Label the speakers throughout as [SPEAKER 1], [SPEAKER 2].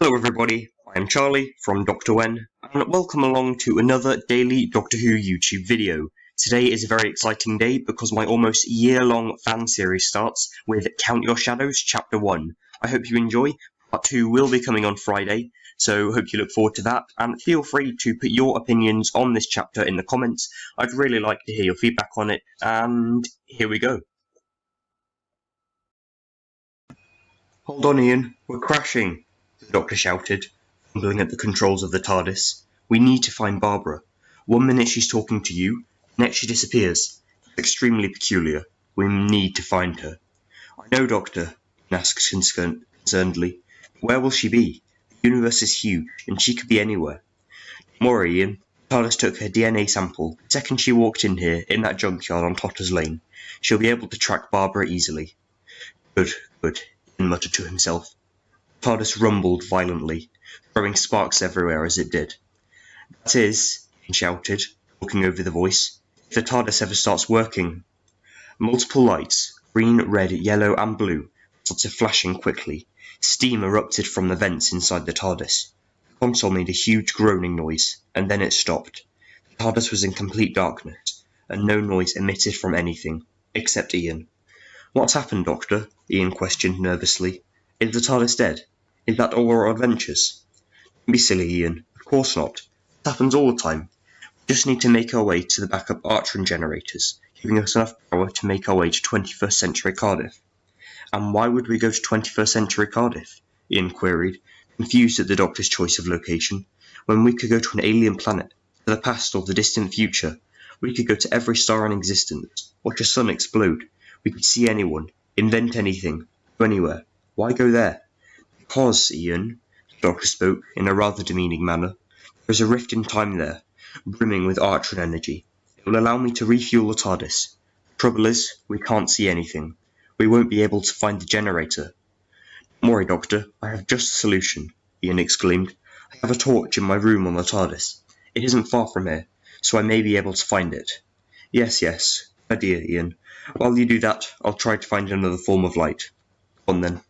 [SPEAKER 1] Hello everybody, I am Charlie from Dr. Wen, and welcome along to another daily Doctor Who YouTube video. Today is a very exciting day because my almost year-long fan series starts with Count Your Shadows Chapter 1. I hope you enjoy. Part 2 will be coming on Friday, so hope you look forward to that, and feel free to put your opinions on this chapter in the comments. I'd really like to hear your feedback on it, and here we go. Hold on, Ian, we're crashing, the Doctor shouted, fumbling at the controls of the Tardis. We need to find Barbara. 1 minute she's talking to you, next she disappears. It's extremely peculiar. We need to find her. I know, Doctor, Ian asked concernedly. Where will she be? The universe is huge, and she could be anywhere. Don't worry, Ian. Tardis took her DNA sample the second she walked in here, in that junkyard on Totter's Lane. She'll be able to track Barbara easily. Good, Ian muttered to himself. Tardis rumbled violently, throwing sparks everywhere as it did. That is, he shouted, talking over the voice, if the Tardis ever starts working. Multiple lights, green, red, yellow, and blue, started flashing quickly. Steam erupted from the vents inside the Tardis. The console made a huge groaning noise, and then it stopped. The Tardis was in complete darkness, and no noise emitted from anything, except Ian. What's happened, Doctor? Ian questioned nervously. Is the Tardis dead? Is that all our adventures? Don't be silly, Ian. Of course not. It happens all the time. We just need to make our way to the backup Artron generators, giving us enough power to make our way to 21st century Cardiff. And why would we go to 21st century Cardiff? Ian queried, confused at the Doctor's choice of location, when we could go to an alien planet, to the past or the distant future. We could go to every star in existence, watch a sun explode. We could see anyone, invent anything, go anywhere. Why go there? Because, Ian, the Doctor spoke in a rather demeaning manner, there is a rift in time there, brimming with Artron energy. It will allow me to refuel the Tardis. The trouble is, we can't see anything. We won't be able to find the generator. Don't worry, Doctor, I have just a solution, Ian exclaimed. I have a torch in my room on the Tardis. It isn't far from here, so I may be able to find it. Yes, good idea, Ian. While you do that, I'll try to find another form of light. Go on then.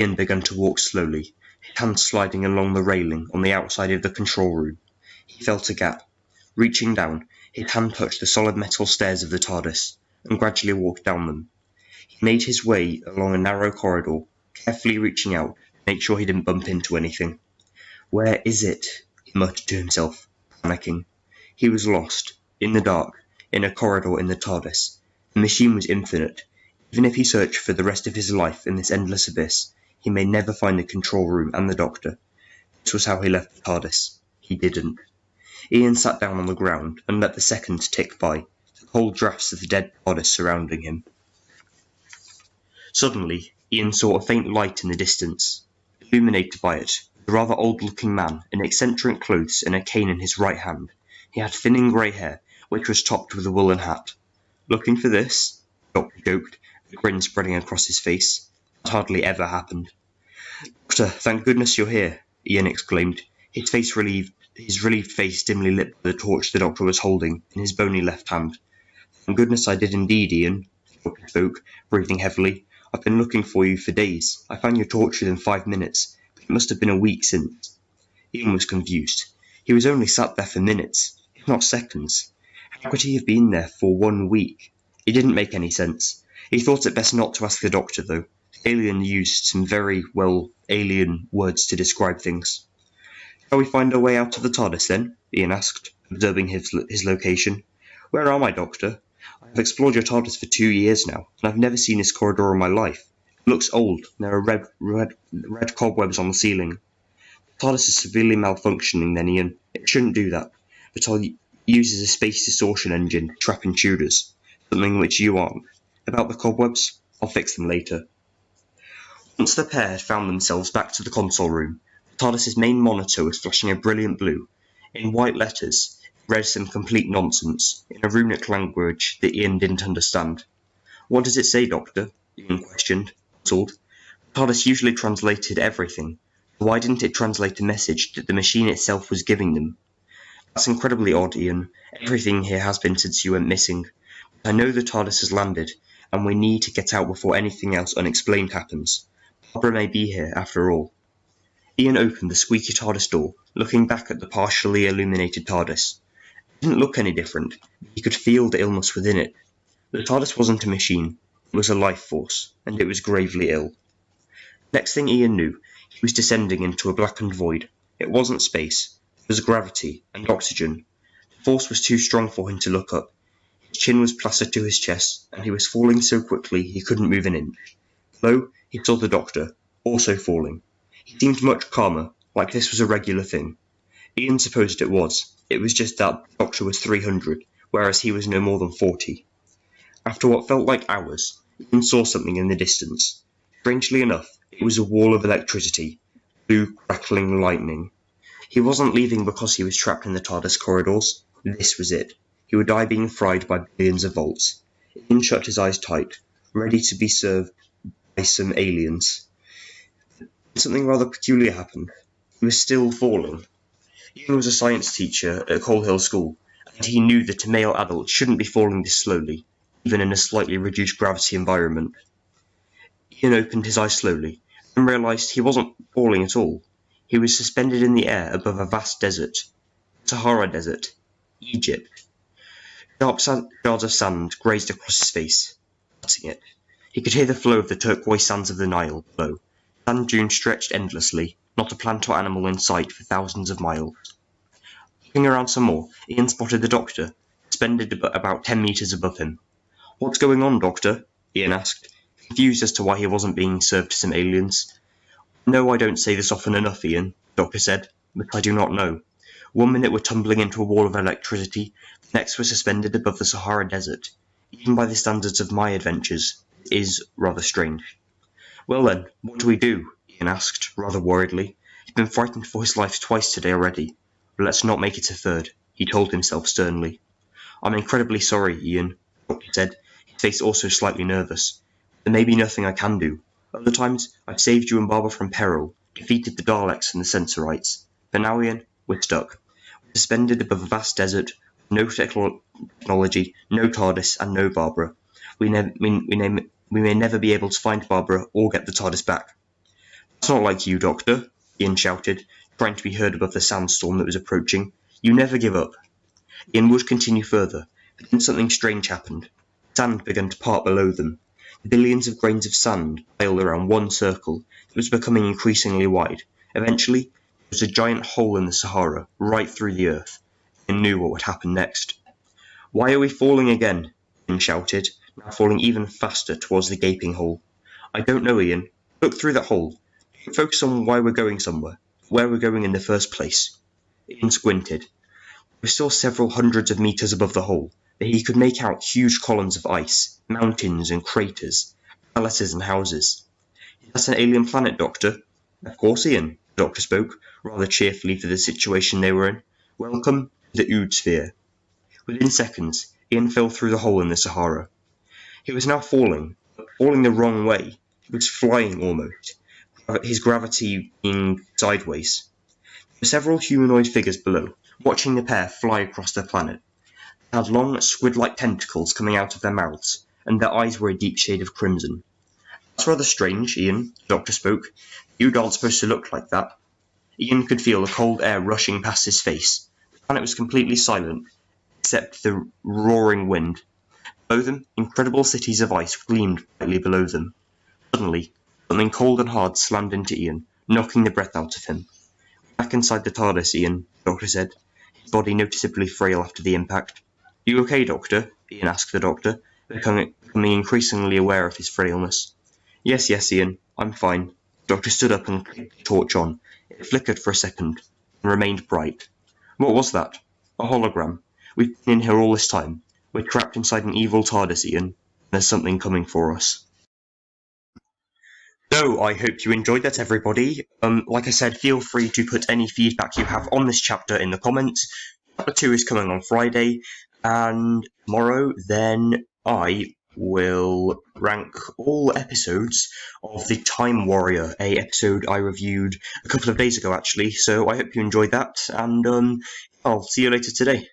[SPEAKER 1] Ian began to walk slowly, his hand sliding along the railing on the outside of the control room. He felt a gap. Reaching down, his hand touched the solid metal stairs of the Tardis, and gradually walked down them. He made his way along a narrow corridor, carefully reaching out to make sure he didn't bump into anything. Where is it? He muttered to himself, panicking. He was lost, in the dark, in a corridor in the Tardis. The machine was infinite. Even if he searched for the rest of his life in this endless abyss, he may never find the control room and the Doctor. This was how he left the Tardis. He didn't. Ian sat down on the ground and let the seconds tick by, the cold drafts of the dead Tardis surrounding him. Suddenly, Ian saw a faint light in the distance. Illuminated by it, a rather old-looking man in eccentric clothes and a cane in his right hand. He had thinning grey hair, which was topped with a woolen hat. Looking for this? The Doctor joked, a grin spreading across his face. That hardly ever happened. Doctor, thank goodness you're here, Ian exclaimed, his relieved face dimly lit by the torch the Doctor was holding in his bony left hand. Thank goodness I did indeed, Ian, the Doctor spoke, breathing heavily. I've been looking for you for days. I found your torch within 5 minutes, but it must have been a week since. Ian was confused. He was only sat there for minutes, if not seconds. How could he have been there for 1 week? It didn't make any sense. He thought it best not to ask the Doctor, though. The alien used some very, alien words to describe things. Shall we find our way out of the Tardis, then? Ian asked, observing his location. Where am I, Doctor? I have explored your Tardis for 2 years now, and I've never seen this corridor in my life. It looks old, and there are red cobwebs on the ceiling. The Tardis is severely malfunctioning, then, Ian. It shouldn't do that, but I'll use a space distortion engine to trap intruders, something which you aren't. About the cobwebs, I'll fix them later. Once the pair had found themselves back to the console room, the Tardis's main monitor was flashing a brilliant blue. In white letters, it read some complete nonsense, in a runic language that Ian didn't understand. What does it say, Doctor? Ian questioned, puzzled. The Tardis usually translated everything. Why didn't it translate a message that the machine itself was giving them? That's incredibly odd, Ian. Everything here has been since you went missing. But I know the Tardis has landed, and we need to get out before anything else unexplained happens. Barbara may be here, after all. Ian opened the squeaky TARDIS door, looking back at the partially illuminated TARDIS. It didn't look any different, but he could feel the illness within it. The TARDIS wasn't a machine, it was a life force, and it was gravely ill. Next thing Ian knew, he was descending into a blackened void. It wasn't space, it was gravity and oxygen. The force was too strong for him to look up. His chin was plastered to his chest, and he was falling so quickly he couldn't move an inch. Below, he saw the Doctor, also falling. He seemed much calmer, like this was a regular thing. Ian supposed it was. It was just that the Doctor was 300, whereas he was no more than 40. After what felt like hours, Ian saw something in the distance. Strangely enough, it was a wall of electricity, blue crackling lightning. He wasn't leaving because he was trapped in the TARDIS corridors. This was it. He would die being fried by billions of volts. Ian shut his eyes tight, ready to be served by some aliens. Something rather peculiar happened. He was still falling. Ian was a science teacher at Coal Hill School, and he knew that a male adult shouldn't be falling this slowly, even in a slightly reduced gravity environment. Ian opened his eyes slowly, and realised he wasn't falling at all. He was suspended in the air above a vast desert. Sahara Desert. Egypt. Sharp shards of sand grazed across his face, cutting it. He could hear the flow of the turquoise sands of the Nile below. Sand dunes stretched endlessly, not a plant or animal in sight for thousands of miles. Looking around some more, Ian spotted the Doctor, suspended about 10 metres above him. "What's going on, Doctor?" Ian asked, confused as to why he wasn't being served to some aliens. "No, I don't say this often enough, Ian," the Doctor said, "but I do not know. 1 minute we're tumbling into a wall of electricity, the next we're suspended above the Sahara Desert. Even by the standards of my adventures, it is rather strange." "Well then, what do we do?" Ian asked, rather worriedly. He'd been frightened for his life twice today already. "But let's not make it a third," he told himself sternly. "I'm incredibly sorry, Ian," the Doctor said, his face also slightly nervous. "There may be nothing I can do. Other times, I've saved you and Barbara from peril, defeated the Daleks and the Sensorites. But now, Ian, we're stuck. We're suspended above a vast desert, no technology, no TARDIS, and no Barbara. We may never be able to find Barbara or get the TARDIS back." "That's not like you, Doctor," Ian shouted, trying to be heard above the sandstorm that was approaching. "You never give up." Ian would continue further, but then something strange happened. Sand began to part below them. The billions of grains of sand piled around one circle that was becoming increasingly wide. Eventually, there was a giant hole in the Sahara, right through the earth. Ian knew what would happen next. "Why are we falling again?" Ian shouted, now falling even faster towards the gaping hole. "I don't know, Ian. Look through that hole. Don't focus on why we're going somewhere, where we're going in the first place." Ian squinted. They were still several hundreds of meters above the hole, but he could make out huge columns of ice, mountains and craters, palaces and houses. "Is that an alien planet, Doctor?" "Of course, Ian," the Doctor spoke, rather cheerfully for the situation they were in. "Welcome to the Ood Sphere." Within seconds, Ian fell through the hole in the Sahara. He was now falling, but falling the wrong way. He was flying almost, his gravity being sideways. There were several humanoid figures below, watching the pair fly across the planet. They had long, squid-like tentacles coming out of their mouths, and their eyes were a deep shade of crimson. "That's rather strange, Ian," the Doctor spoke. "You aren't supposed to look like that." Ian could feel the cold air rushing past his face. The planet was completely silent, except the roaring wind. Below them, incredible cities of ice gleamed brightly below them. Suddenly, something cold and hard slammed into Ian, knocking the breath out of him. "Back inside the TARDIS, Ian," the Doctor said, his body noticeably frail after the impact. "You okay, Doctor?" Ian asked the Doctor, becoming increasingly aware of his frailness. Yes, Ian, I'm fine." The Doctor stood up and clicked the torch on. It flickered for a second, and remained bright. "What was that?" "A hologram. We've been in here all this time. We're trapped inside an evil TARDIS, Ian. There's something coming for us." So, I hope you enjoyed that, everybody. Like I said, feel free to put any feedback you have on this chapter in the comments. Chapter 2 is coming on Friday, and tomorrow, then I will rank all episodes of The Time Warrior, a episode I reviewed a couple of days ago, actually. So I hope you enjoyed that, and I'll see you later today.